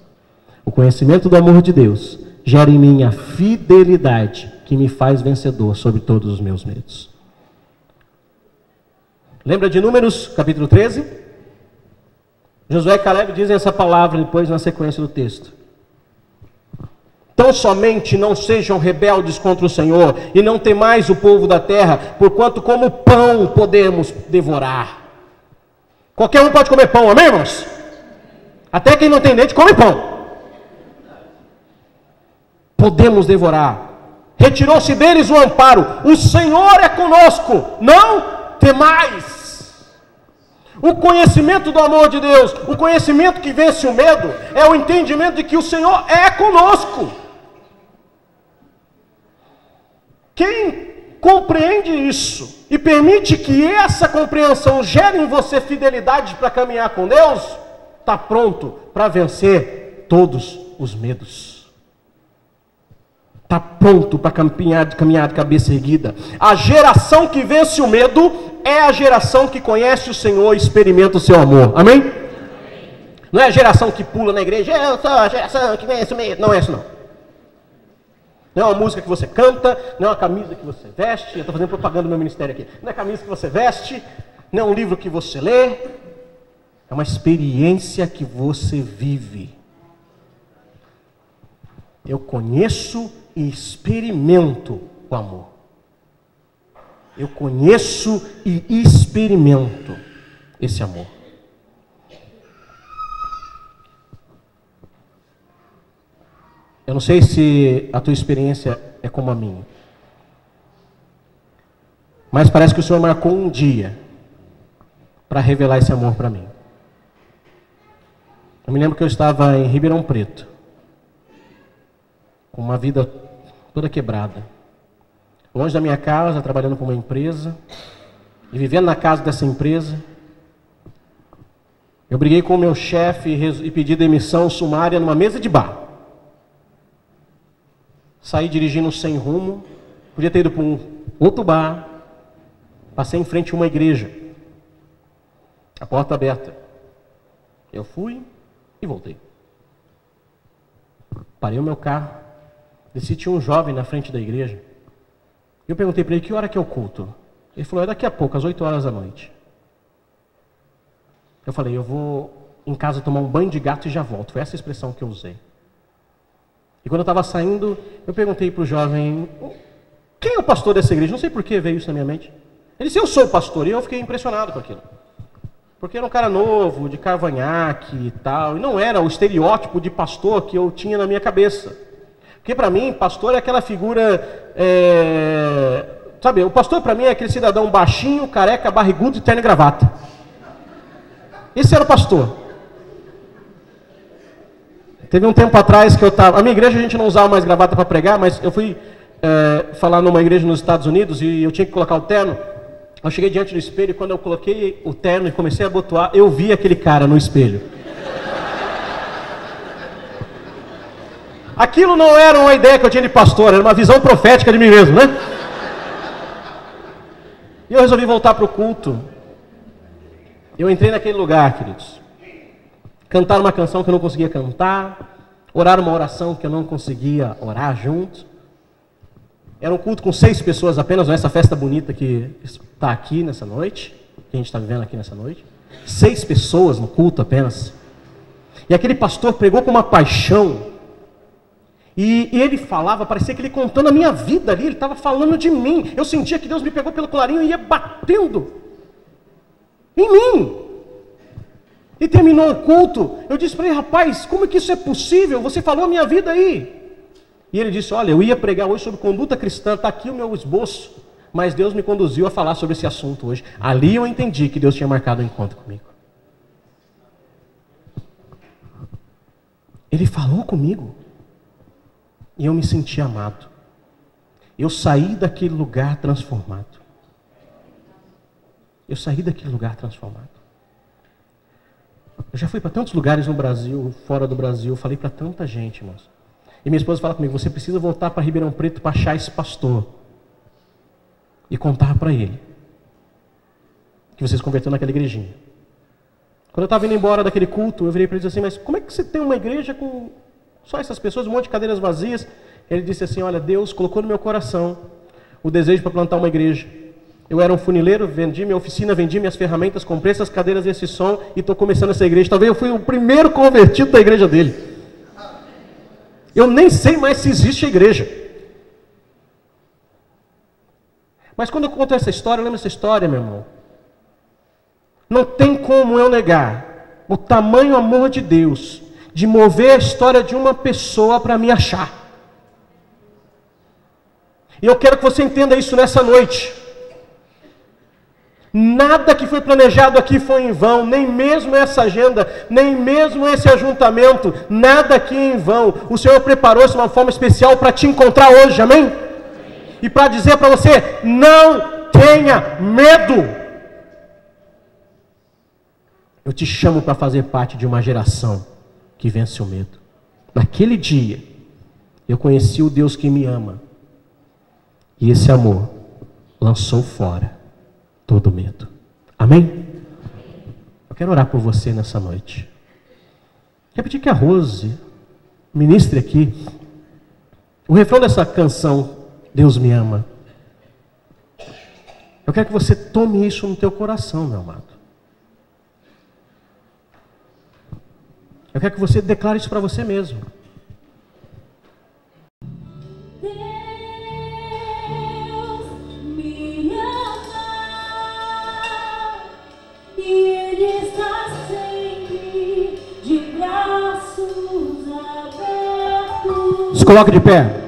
O conhecimento do amor de Deus gera em mim a fidelidade que me faz vencedor sobre todos os meus medos. Lembra de Números, capítulo 13? Josué e Caleb dizem essa palavra depois na sequência do texto. Tão somente não sejam rebeldes contra o Senhor, e não temais o povo da terra, porquanto como pão podemos devorar. Qualquer um pode comer pão, amém, irmãos? Até quem não tem dente come pão. Podemos devorar. Retirou-se deles o amparo. O Senhor é conosco, não temais. O conhecimento do amor de Deus, o conhecimento que vence o medo, é o entendimento de que o Senhor é conosco. Quem compreende isso e permite que essa compreensão gere em você fidelidade para caminhar com Deus, está pronto para vencer todos os medos. Está pronto para caminhar de cabeça erguida. A geração que vence o medo é a geração que conhece o Senhor e experimenta o seu amor. Amém? Amém. Não é a geração que pula na igreja: eu sou a geração que vence o medo. Não é isso não. Não é uma música que você canta, não é uma camisa que você veste. Eu estou fazendo propaganda do meu ministério aqui. Não é a camisa que você veste, não é um livro que você lê. É uma experiência que você vive. Eu conheço e experimento o amor. Eu conheço e experimento esse amor. Eu não sei se a tua experiência é como a minha, mas parece que o Senhor marcou um dia para revelar esse amor para mim. Eu me lembro que eu estava em Ribeirão Preto, com uma vida toda quebrada, longe da minha casa, trabalhando com uma empresa, e vivendo na casa dessa empresa. Eu briguei com o meu chefe e pedi demissão sumária numa mesa de bar. Saí dirigindo sem rumo, podia ter ido para um outro bar, Passei em frente a uma igreja. A porta aberta. Eu fui e voltei. Parei o meu carro. Desci, tinha um jovem na frente da igreja. Eu perguntei para ele, que hora que é o culto? Ele falou, é daqui a pouco, às 8 horas da noite. Eu falei, eu vou em casa tomar um banho de gato e já volto. Foi essa a expressão que eu usei. E quando eu estava saindo, eu perguntei para o jovem, quem é o pastor dessa igreja? Não sei por que veio isso na minha mente. Ele disse, eu sou o pastor. E eu fiquei impressionado com aquilo. Porque era um cara novo, de cavanhaque e tal. E não era o estereótipo de pastor que eu tinha na minha cabeça. Porque para mim, pastor é aquela figura... Sabe, o pastor para mim é aquele cidadão baixinho, careca, barrigudo, de terno e gravata. Esse era o pastor. Teve um tempo atrás que eu estava... A minha igreja a gente não usava mais gravata para pregar, mas eu fui falar numa igreja nos Estados Unidos e eu tinha que colocar o terno. Eu cheguei diante do espelho e quando eu coloquei o terno e comecei a abotoar, eu vi aquele cara no espelho. Aquilo não era uma ideia que eu tinha de pastor, era uma visão profética de mim mesmo, né? E eu resolvi voltar para o culto. Eu entrei naquele lugar, queridos. Cantar uma canção que eu não conseguia cantar, orar uma oração que eu não conseguia orar junto. Era um culto com 6 pessoas apenas, nessa festa bonita que está aqui nessa noite, que a gente está vivendo aqui nessa noite. 6 pessoas no culto apenas. E aquele pastor pregou com uma paixão. E ele falava, parecia que ele contando a minha vida ali, ele estava falando de mim. Eu sentia que Deus me pegou pelo colarinho e ia batendo em mim. E terminou o culto, eu disse para ele, rapaz, como é que isso é possível? Você falou a minha vida aí. E ele disse, olha, eu ia pregar hoje sobre conduta cristã, está aqui o meu esboço, mas Deus me conduziu a falar sobre esse assunto hoje. Ali eu entendi que Deus tinha marcado um encontro comigo. Ele falou comigo. E eu me senti amado. Eu saí daquele lugar transformado. Eu saí daquele lugar transformado. Eu já fui para tantos lugares no Brasil, fora do Brasil, falei para tanta gente, irmãos. E minha esposa fala comigo, você precisa voltar para Ribeirão Preto para achar esse pastor. E contar para ele que você se converteu naquela igrejinha. Quando eu estava indo embora daquele culto, eu virei para ele e disse assim, mas como é que você tem uma igreja com só essas pessoas, um monte de cadeiras vazias? Ele disse assim, olha, Deus colocou no meu coração o desejo para plantar uma igreja. Eu era um funileiro, vendi minha oficina, vendi minhas ferramentas, comprei essas cadeiras e esse som e estou começando essa igreja. Talvez eu fui o primeiro convertido da igreja dele. Eu nem sei mais se existe a igreja. Mas quando eu conto essa história, eu lembro essa história, meu irmão. Não tem como eu negar o tamanho amor de Deus de mover a história de uma pessoa para me achar. E eu quero que você entenda isso nessa noite. Nada que foi planejado aqui foi em vão, nem mesmo essa agenda, nem mesmo esse ajuntamento, nada aqui em vão. O Senhor preparou isso de uma forma especial para te encontrar hoje, amém? E para dizer para você, não tenha medo. Eu te chamo para fazer parte de uma geração que vence o medo. Naquele dia, eu conheci o Deus que me ama. E esse amor lançou fora todo medo. Amém? Eu quero orar por você nessa noite. Quero pedir que a Rose ministre aqui o refrão dessa canção, Deus me ama. Eu quero que você tome isso no teu coração, meu amado. Eu quero que você declare isso para você mesmo. Se coloque de pé.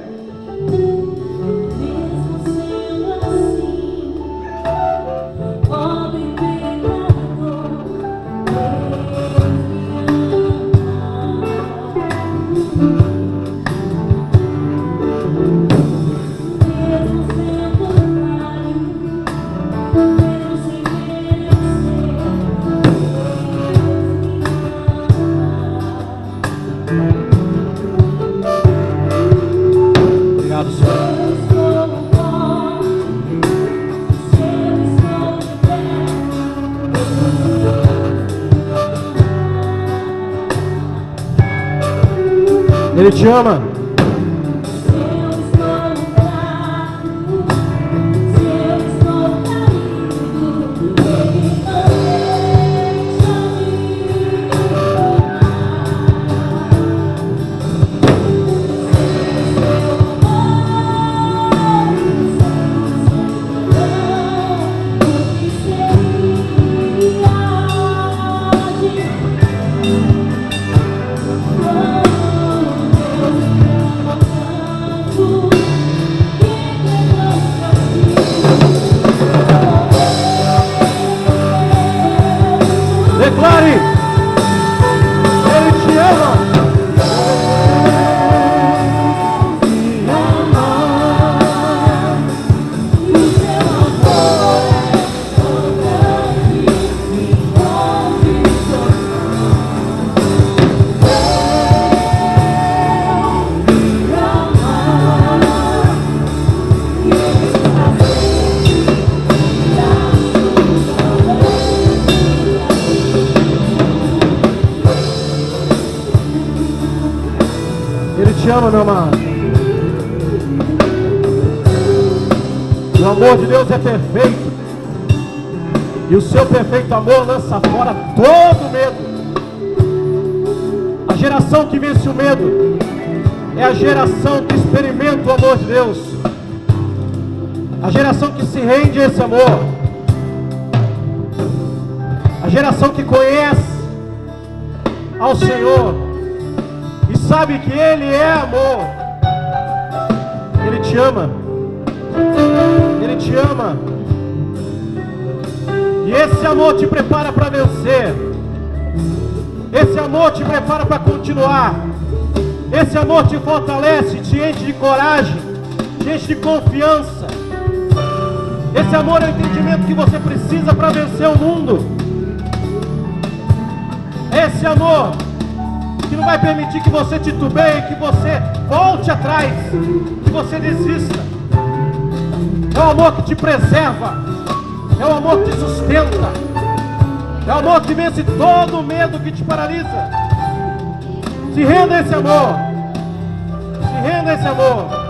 Ele te ama. Declare, Ele te ama. Ele te ama, meu amado. O amor de Deus é perfeito. E o seu perfeito amor lança fora todo medo. A geração que vence o medo é a geração que experimenta o amor de Deus. A geração que se rende a esse amor. A geração que conhece ao Senhor e sabe que Ele é amor. Ele te ama. Ele te ama. E esse amor te prepara para vencer. Esse amor te prepara para continuar. Esse amor te fortalece, te enche de coragem, te enche de confiança. Esse amor é o entendimento que você precisa para vencer o mundo. Esse amor que não vai permitir que você titubeie, que você volte atrás, que você desista. É o amor que te preserva, é o amor que te sustenta, é o amor que vence todo o medo que te paralisa. Se renda a esse amor, se renda a esse amor.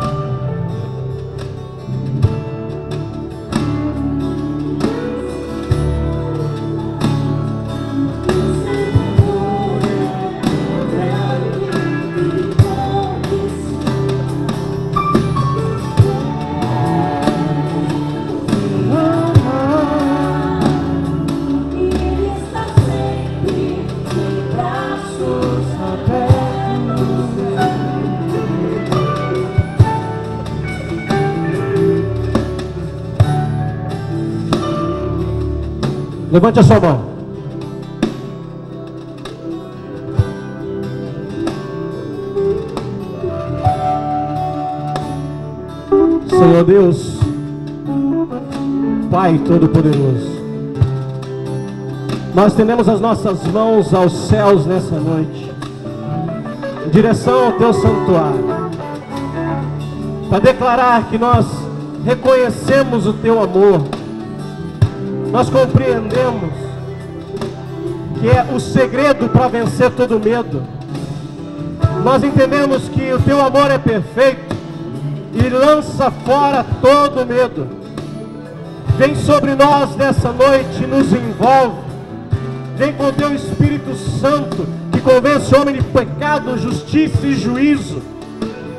Levante a sua mão. Senhor Deus, Pai Todo-Poderoso, nós estendemos as nossas mãos aos céus nessa noite, em direção ao Teu santuário, para declarar que nós reconhecemos o Teu amor. Nós compreendemos que é o segredo para vencer todo medo. Nós entendemos que o Teu amor é perfeito e lança fora todo medo. Vem sobre nós nessa noite e nos envolve. Vem com o Teu Espírito Santo que convence o homem de pecado, justiça e juízo.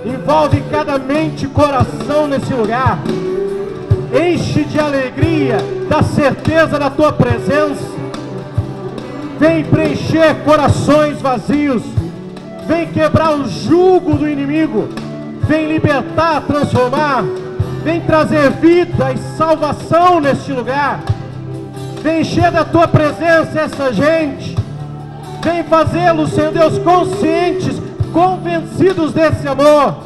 Envolve cada mente e coração nesse lugar. Enche de alegria, da certeza da Tua presença. Vem preencher corações vazios. Vem quebrar o jugo do inimigo. Vem libertar, transformar. Vem trazer vida e salvação neste lugar. Vem encher da Tua presença essa gente. Vem fazê-los, Senhor Deus, conscientes, convencidos desse amor.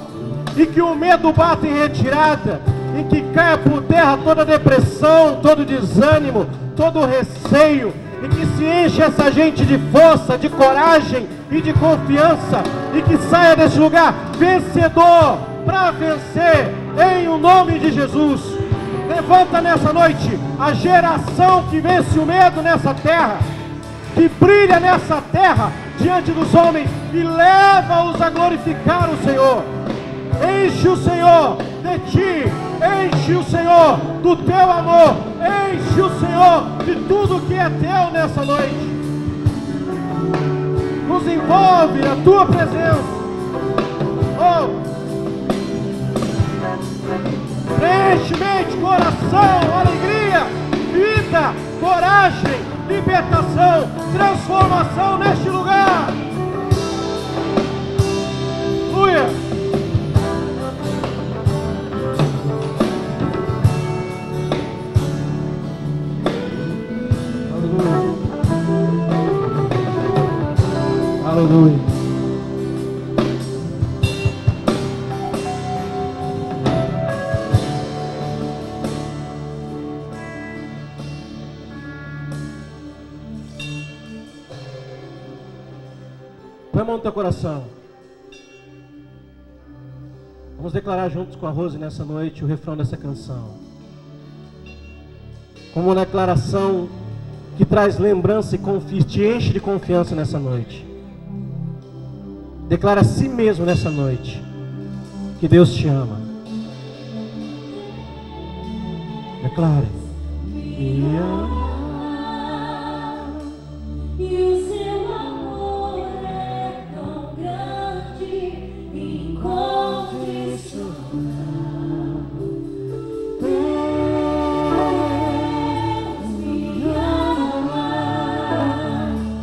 E que o medo bata em retirada. E que caia por terra toda depressão, todo desânimo, todo receio. E que se enche essa gente de força, de coragem e de confiança. E que saia desse lugar vencedor para vencer em o nome de Jesus. Levanta nessa noite a geração que vence o medo nessa terra. Que brilha nessa terra diante dos homens e leva-os a glorificar o Senhor. Enche o Senhor de ti, enche o Senhor do teu amor, enche o Senhor de tudo que é teu nessa noite. Nos envolve a tua presença. Oh! Preenche mente, coração, alegria, vida, coragem, libertação, transformação neste lugar. Aleluia. Aleluia. Põe a mão no teu coração. Vamos declarar juntos com a Rose nessa noite o refrão dessa canção. Como uma declaração que traz lembrança e te enche de confiança nessa noite. Declara a si mesmo nessa noite que Deus te ama. Declare. Me ama.